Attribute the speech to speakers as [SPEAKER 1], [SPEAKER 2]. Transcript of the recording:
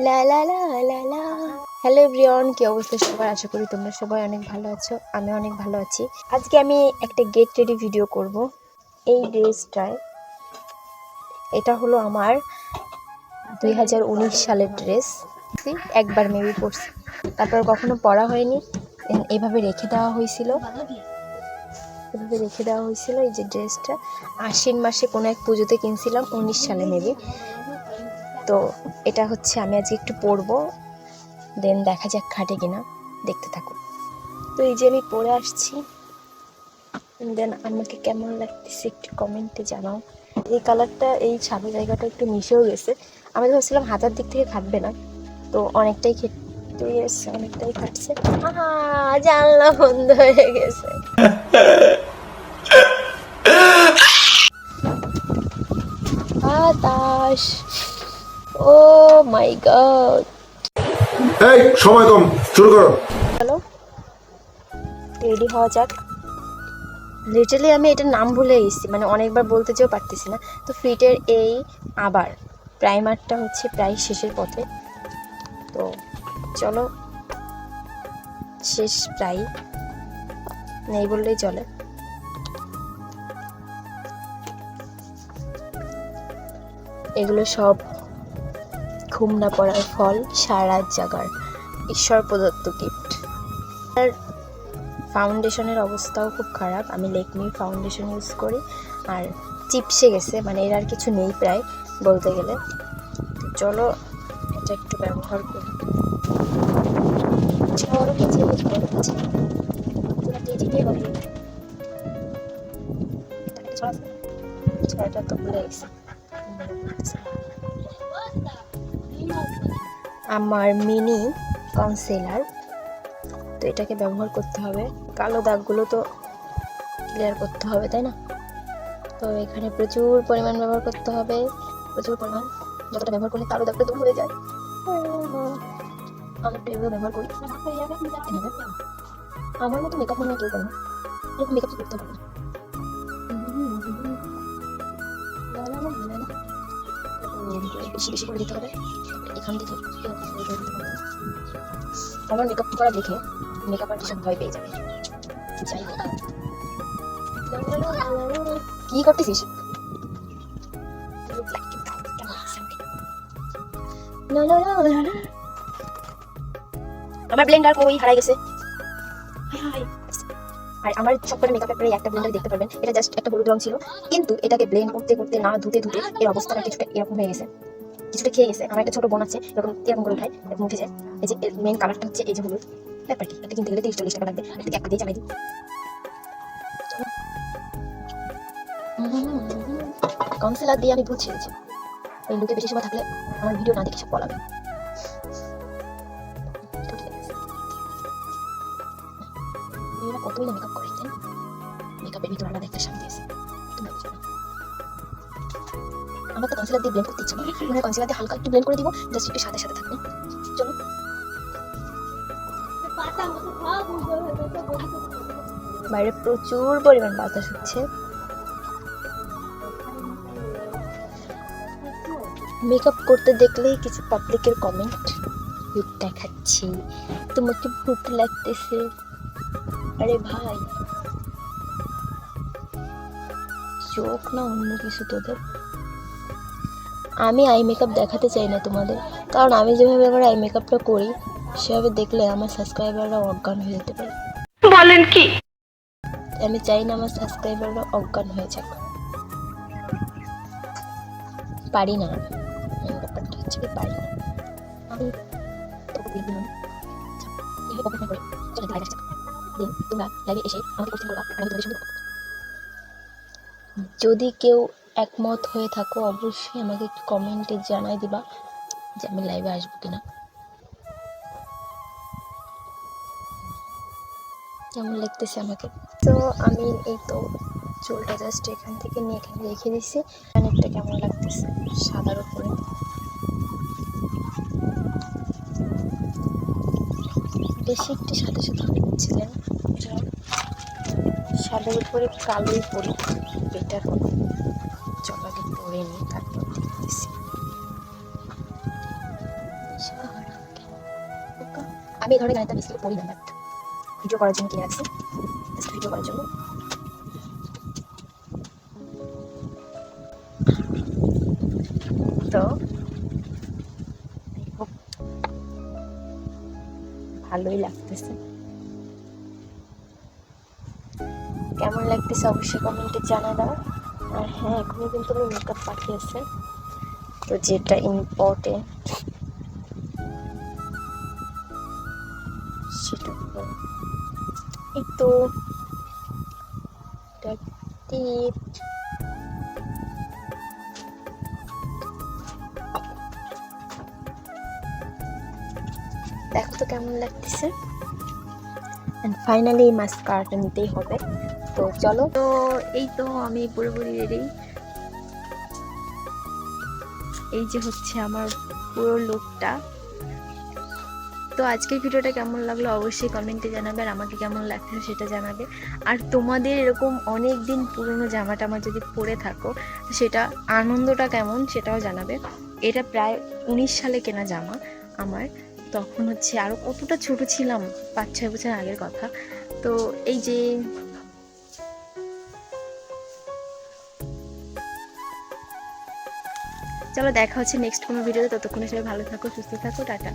[SPEAKER 1] লা লা লা লা লা। হ্যালো এভরিওয়ান, কি অবস্থা সবার? আশা করি তোমরা সবাই অনেক ভালো আছো। আমি অনেক ভালো আছি। আজকে আমি একটা গেট রেডি ভিডিও করব। এই ড্রেসটায়, এটা হলো আমার 2019 সালের ড্রেস। একবার মেবি পরছি, তারপর কখনো পরা হয়নি। এভাবে রেখে দেওয়া হয়েছিল। এই যে ড্রেসটা আশ্বিন মাসে কোনো এক পুজোতে কিনছিলাম, 19 সালে মেবি। তো এটা হচ্ছে আমি আজকে একটু পরবো, দেন দেখা যাক খাটে কিনা, দেখতে থাকো। তো এই যে আমি পরে আসছি, দেন আমাকে কেমন লাগতেছে একটু কমেন্টে জানাও। এই কালারটা এই সাদা জায়গাটা একটু মিশেও গেছে। আমি ভাবছিলাম হাতার দিক থেকে খাটবে না, তো অনেকটাই অনেকটাই খাটছে। জানলা বন্ধ হয়ে গেছে। বাতাস, ও মাই গড।
[SPEAKER 2] এই সময় কম, শুরু করো।
[SPEAKER 1] চলো রেডি হওয়া যাক। লিটারালি আমি এটার নাম ভুলে গেছি, মানে অনেকবার বলতে যেও পারতেছি না। তো ফিটের এই আবার প্রাইমারটা হচ্ছে প্রায় শেষের পথে। তো চলো, শেষ প্রায় নেই বললেই চলে। এগুলো সব ঘুম না পড়ার ফল, সারা জাগার ঈশ্বর প্রদত্ত গিফট। আর ফাউন্ডেশনের অবস্থাও খুব খারাপ। আমি লেকমির ফাউন্ডেশন ইউজ করি, আর চিপসে গেছে, মানে এর আর কিছু নেই প্রায় বলতে গেলে। তো চলো এটা একটু ব্যবহার করি। ছয়টা তো ভুলে গেছি। আমার মিনি কনসিলার, তো এটাকে ব্যবহার করতে হবে। কালো দাগগুলো তো ক্লিয়ার করতে হবে, তাই না? তো এখানে প্রচুর পরিমাণ ব্যবহার করতে হবে, প্রচুর পরিমাণ। যতটা ব্যবহার করলে কালো দাগটা দূর হয়ে যায়। আমি একটু এগুলো ব্যবহার করি। আমার মতো মেকআপ মনে হয় কেউ করে না, এরকম মেকআপ করতে হবে না। বেশি বেশি করে দিতে হবে এখান থেকে। আমার মেকআপ করা দেখে মেকআপ আর্টিস্ট ভয় পেয়ে যাবে। যাই হোক, কি করতেছিস? আমার ব্লেন্ডার কই হারাই গেছে। আর আমার সবকটা মেকআপ পেপারে একটা ব্লেন্ডার দেখতে পারবেন। এটা জাস্ট একটা হলুদ রং ছিল, কিন্তু এটাকে ব্লেন্ড করতে করতে না ধুতে ধুতে এর অবস্থাটা কিছুটা এরকম হয়ে গেছে, কিছুটা খেয়ে গেছে। আমার একটা ছোট বোন আছে, এরকম করে উঠায়, এরকম উঠে যায়। এই যে মেন কালারটা হচ্ছে এই যে হলুদ। ব্যাপার কি, এটা কিনতে গেলে 30-40 টাকা লাগবে, এটাকে একটা দিয়ে চালাই দিই। কনসিলার দিয়ে আমি ভূত ছেড়েছি। এই লুকে বেশি সময় থাকলে আমার ভিডিও না দেখে সব বলাবে। মেয়েরা কতই না মেকআপ করে, তাই মেকআপের ভিতরে আলাদা একটা শান্তি আছে। আমার তো কনসিলার দিয়ে ব্লেন্ড করতে ইচ্ছা করে, মানে কনসিলার দিয়ে হালকা একটু ব্লেন্ড করে দিব, জাস্ট একটু সাথে সাথে থাকবে। চলো, বাইরে প্রচুর পরিমাণ বাতাস হচ্ছে। মেকআপ করতে দেখলেই কিছু পাবলিকের কমেন্ট, ভূত দেখাচ্ছি, তোমাকে ভূত লাগতেছে। আরে ভাই, চোখ না অন্য কিছু তোদের। আমি আই মেকআপ দেখাতে চাই না তোমাদের, কারণ আমি যেভাবে আমার আই মেকআপটা করি সেভাবে দেখলে আমার সাবস্ক্রাইবাররা অজ্ঞান হয়ে যেতে পারে।
[SPEAKER 3] বলেন কি?
[SPEAKER 1] আমি চাই না আমার সাবস্ক্রাইবাররা অজ্ঞান হয়ে যাক। পারি না, এই ব্যাপারটা হচ্ছে কি, পারি না আমি। তোকে দেখবি না, এভাবে কমেন্ট করে চলে লাইভ আসছে। দেন তোমরা লাইভে এসে আমাকে কোশ্চেন করবা, আর আমি তোমাদের সঙ্গে। যদি কেউ একমত হয়ে থাকো অবশ্যই আমাকে একটু কমেন্টে জানাই দিবা যে আমি লাইভে আসবো কিনা। কেমন লাগতেছে আমাকে। তো আমি এই তো চুলটা জাস্ট এখান থেকে নিয়ে এখানে রেখে দিছি। অনেকটা কেমন লাগতেছে সাদার উপরে। বেশি একটু সাথে সাথে হচ্ছিলেন, সাদার উপরে কালোই পরি, বেটার হবে। চল আগে পরে নিই, তারপর দেখতেছি। আমি এই ধরনের গাড়িটা বেশি পড়ি না, বাট ভিডিও করার জন্য কিনে রাখছি, জাস্ট ভিডিও করার জন্য। তো খুব ভালোই লাগতেছে। কেমন লাগতেছে অবশ্যই কমেন্টে জানা দাও। আর হ্যাঁ, এখনই কিন্তু আমি মেকআপ পাঠিয়েছে, তো যেটা ইম্পর্টেন্ট সেটা হলো এই তো টিপ। দেখো তো কেমন লাগতেছে। এন্ড ফাইনালি এই মাস্কারাটা নিতেই হবে, তো চলো। তো এই তো আমি পুরোপুরি রেডি। এই যে হচ্ছে আমার পুরো লুকটা। তো আজকের ভিডিওটা কেমন লাগলো অবশ্যই কমেন্টে জানাবে, আর আমাকে কেমন লাগছে সেটা জানাবে। আর তোমাদের এরকম অনেক দিন পুরনো জামাটা আমার যদি পরে থাকো, সেটা আনন্দটা কেমন সেটাও জানাবে। এটা প্রায় 19 সালে কেনা জামা আমার, তখন হচ্ছে আরও কতটা ছোট ছিলাম, 5-6 বছর আগের কথা। তো এই যে চলো, দেখা হচ্ছে নেক্সট কোনো ভিডিওতে। ততক্ষণে সবাই ভালো থাকো, সুস্থ থাকো, টাটা।